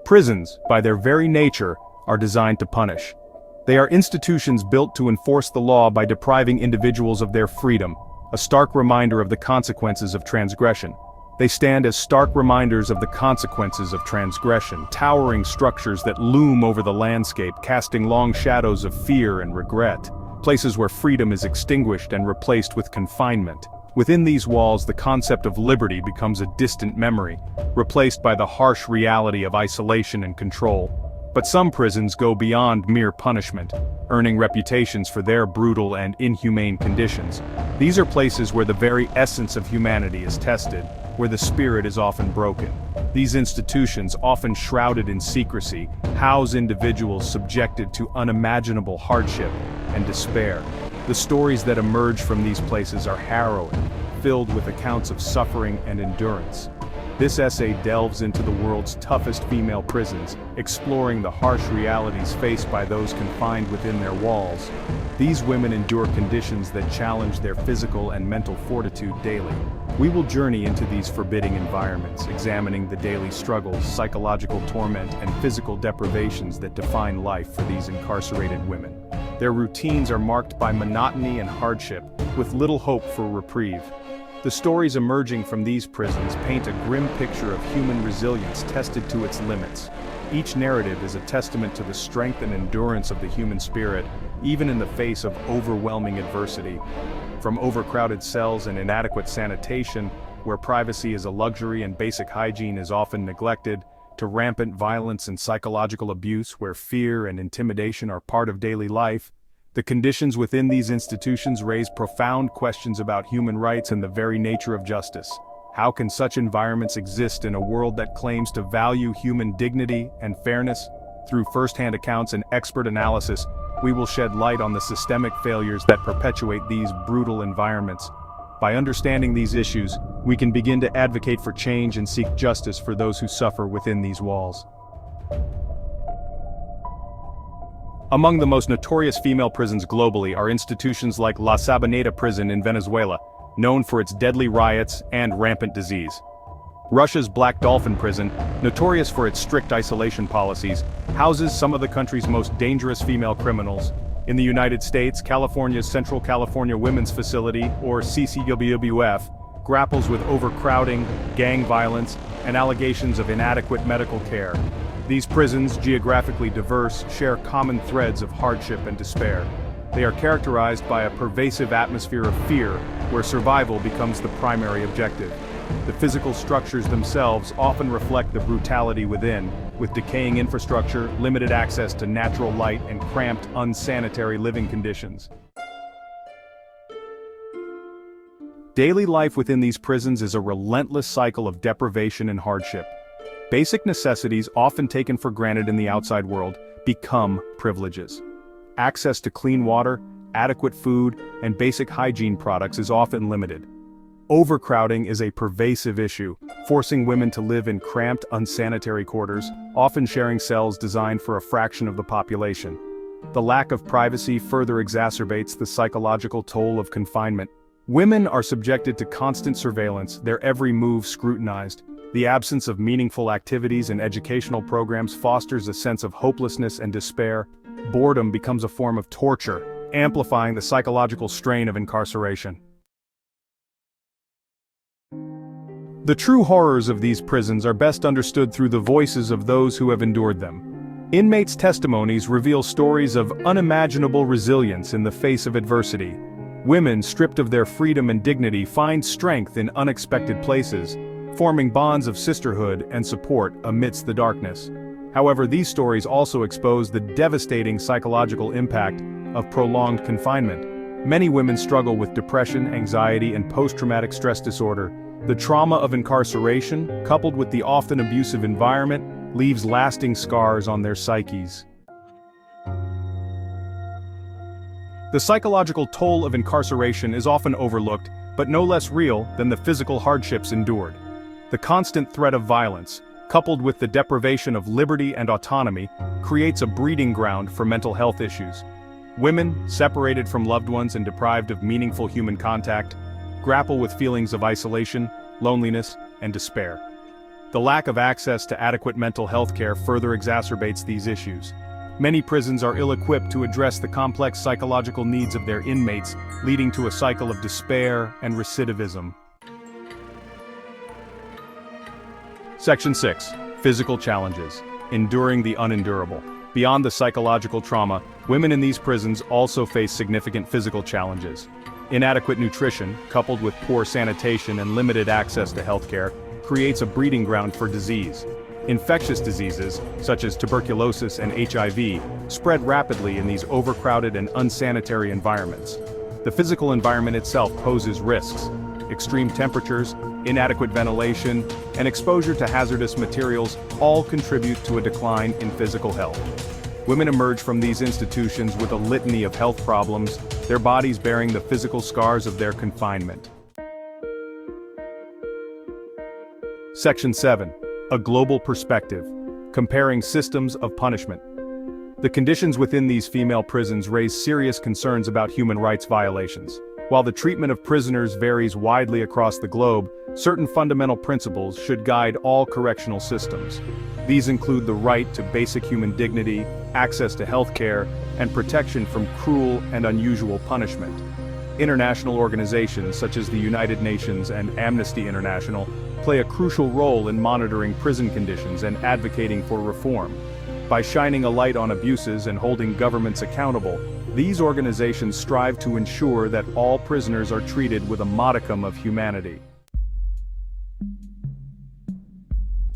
Prisons, by their very nature, are designed to punish. They are institutions built to enforce the law by depriving individuals of their freedom, a stark reminder of the consequences of transgression. They stand as stark reminders of the consequences of transgression, towering structures that loom over the landscape, casting long shadows of fear and regret, places where freedom is extinguished and replaced with confinement. Within these walls, the concept of liberty becomes a distant memory, replaced by the harsh reality of isolation and control. But some prisons go beyond mere punishment, earning reputations for their brutal and inhumane conditions. These are places where the very essence of humanity is tested, where the spirit is often broken. These institutions, often shrouded in secrecy, house individuals subjected to unimaginable hardship and despair. The stories that emerge from these places are harrowing, filled with accounts of suffering and endurance. This essay delves into the world's toughest female prisons, exploring the harsh realities faced by those confined within their walls. These women endure conditions that challenge their physical and mental fortitude daily. We will journey into these forbidding environments, examining the daily struggles, psychological torment, and physical deprivations that define life for these incarcerated women. Their routines are marked by monotony and hardship, with little hope for reprieve. The stories emerging from these prisons paint a grim picture of human resilience tested to its limits. Each narrative is a testament to the strength and endurance of the human spirit, even in the face of overwhelming adversity. From overcrowded cells and inadequate sanitation, where privacy is a luxury and basic hygiene is often neglected, to rampant violence and psychological abuse where fear and intimidation are part of daily life, the conditions within these institutions raise profound questions about human rights and the very nature of justice. How can such environments exist in a world that claims to value human dignity and fairness? Through first-hand accounts and expert analysis, we will shed light on the systemic failures that perpetuate these brutal environments. By understanding these issues, we can begin to advocate for change and seek justice for those who suffer within these walls. Among the most notorious female prisons globally are institutions like La Sabaneta prison in Venezuela, known for its deadly riots and rampant disease. Russia's Black Dolphin prison, notorious for its strict isolation policies, houses some of the country's most dangerous female criminals. In the United States, California's Central California Women's Facility, or CCWWF, grapples with overcrowding, gang violence, and allegations of inadequate medical care. These prisons, geographically diverse, share common threads of hardship and despair. They are characterized by a pervasive atmosphere of fear, where survival becomes the primary objective. The physical structures themselves often reflect the brutality within, with decaying infrastructure, limited access to natural light, and cramped, unsanitary living conditions. Daily life within these prisons is a relentless cycle of deprivation and hardship. Basic necessities, often taken for granted in the outside world, become privileges. Access to clean water, adequate food, and basic hygiene products is often limited. Overcrowding is a pervasive issue, forcing women to live in cramped, unsanitary quarters, often sharing cells designed for a fraction of the population. The lack of privacy further exacerbates the psychological toll of confinement. Women are subjected to constant surveillance, their every move scrutinized. The absence of meaningful activities and educational programs fosters a sense of hopelessness and despair. Boredom becomes a form of torture, amplifying the psychological strain of incarceration. The true horrors of these prisons are best understood through the voices of those who have endured them. Inmates' testimonies reveal stories of unimaginable resilience in the face of adversity. Women stripped of their freedom and dignity find strength in unexpected places, forming bonds of sisterhood and support amidst the darkness. However, these stories also expose the devastating psychological impact of prolonged confinement. Many women struggle with depression, anxiety, and post-traumatic stress disorder. The trauma of incarceration, coupled with the often abusive environment, leaves lasting scars on their psyches. The psychological toll of incarceration is often overlooked, but no less real than the physical hardships endured. The constant threat of violence, coupled with the deprivation of liberty and autonomy, creates a breeding ground for mental health issues. Women, separated from loved ones and deprived of meaningful human contact, grapple with feelings of isolation, loneliness, and despair. The lack of access to adequate mental health care further exacerbates these issues. Many prisons are ill-equipped to address the complex psychological needs of their inmates, leading to a cycle of despair and recidivism. Section 6. Physical challenges. Enduring the unendurable. Beyond the psychological trauma, women in these prisons also face significant physical challenges. Inadequate nutrition, coupled with poor sanitation and limited access to healthcare, creates a breeding ground for disease. Infectious diseases, such as tuberculosis and HIV, spread rapidly in these overcrowded and unsanitary environments. The physical environment itself poses risks. Extreme temperatures, inadequate ventilation, and exposure to hazardous materials all contribute to a decline in physical health. Women emerge from these institutions with a litany of health problems, their bodies bearing the physical scars of their confinement. Section 7. A global perspective. Comparing systems of punishment. The conditions within these female prisons raise serious concerns about human rights violations. While the treatment of prisoners varies widely across the globe, certain fundamental principles should guide all correctional systems. These include the right to basic human dignity, access to health care, and protection from cruel and unusual punishment. International organizations such as the United Nations and Amnesty International play a crucial role in monitoring prison conditions and advocating for reform. By shining a light on abuses and holding governments accountable, these organizations strive to ensure that all prisoners are treated with a modicum of humanity.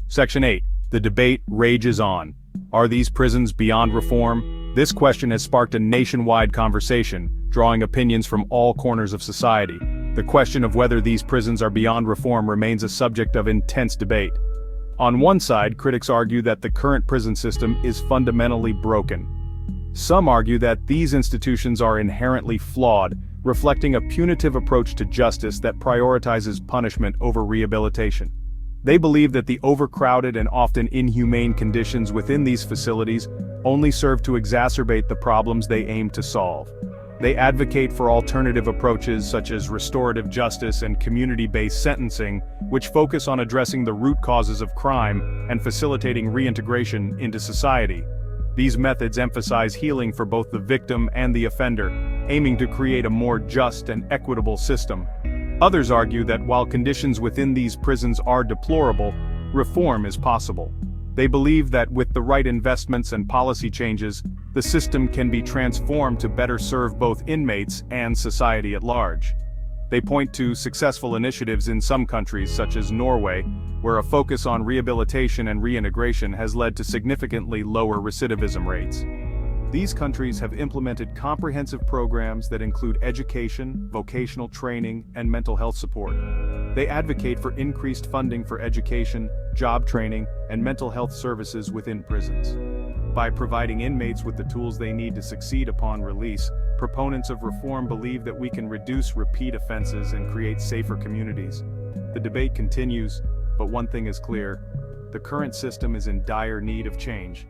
Section 8. The debate rages on. Are these prisons beyond reform? This question has sparked a nationwide conversation, drawing opinions from all corners of society. The question of whether these prisons are beyond reform remains a subject of intense debate. On one side, critics argue that the current prison system is fundamentally broken. Some argue that these institutions are inherently flawed, reflecting a punitive approach to justice that prioritizes punishment over rehabilitation. They believe that the overcrowded and often inhumane conditions within these facilities only serve to exacerbate the problems they aim to solve. They advocate for alternative approaches such as restorative justice and community-based sentencing, which focus on addressing the root causes of crime and facilitating reintegration into society. These methods emphasize healing for both the victim and the offender, aiming to create a more just and equitable system. Others argue that while conditions within these prisons are deplorable, reform is possible. They believe that with the right investments and policy changes, the system can be transformed to better serve both inmates and society at large. They point to successful initiatives in some countries such as Norway, where a focus on rehabilitation and reintegration has led to significantly lower recidivism rates. These countries have implemented comprehensive programs that include education, vocational training, and mental health support. They advocate for increased funding for education, job training, and mental health services within prisons. By providing inmates with the tools they need to succeed upon release, proponents of reform believe that we can reduce repeat offenses and create safer communities. The debate continues, but one thing is clear: the current system is in dire need of change.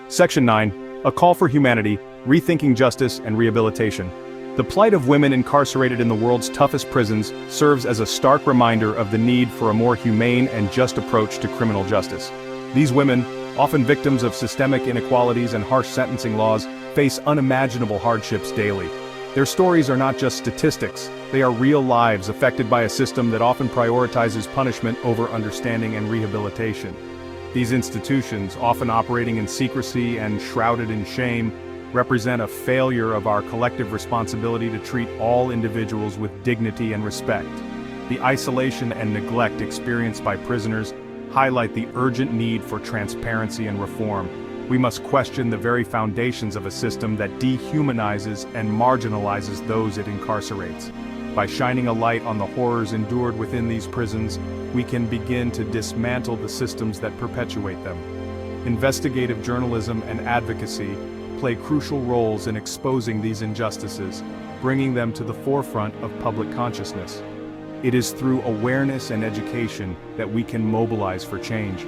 Section 9. A Call for Humanity, Rethinking Justice and Rehabilitation. The plight of women incarcerated in the world's toughest prisons serves as a stark reminder of the need for a more humane and just approach to criminal justice. These women, often victims of systemic inequalities and harsh sentencing laws, face unimaginable hardships daily. Their stories are not just statistics, they are real lives affected by a system that often prioritizes punishment over understanding and rehabilitation. These institutions, often operating in secrecy and shrouded in shame, represent a failure of our collective responsibility to treat all individuals with dignity and respect. The isolation and neglect experienced by prisoners highlight the urgent need for transparency and reform. We must question the very foundations of a system that dehumanizes and marginalizes those it incarcerates. By shining a light on the horrors endured within these prisons, we can begin to dismantle the systems that perpetuate them. Investigative journalism and advocacy play crucial roles in exposing these injustices, bringing them to the forefront of public consciousness. It is through awareness and education that we can mobilize for change.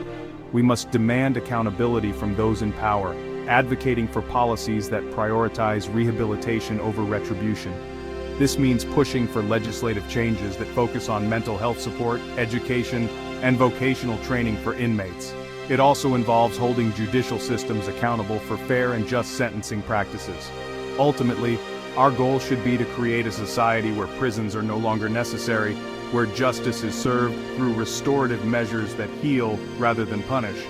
We must demand accountability from those in power, advocating for policies that prioritize rehabilitation over retribution. This means pushing for legislative changes that focus on mental health support, education, and vocational training for inmates. It also involves holding judicial systems accountable for fair and just sentencing practices. Ultimately, our goal should be to create a society where prisons are no longer necessary, where justice is served through restorative measures that heal rather than punish.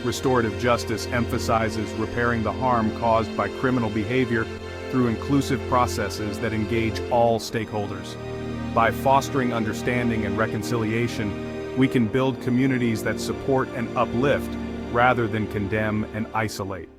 Restorative justice emphasizes repairing the harm caused by criminal behavior through inclusive processes that engage all stakeholders. By fostering understanding and reconciliation, we can build communities that support and uplift rather than condemn and isolate.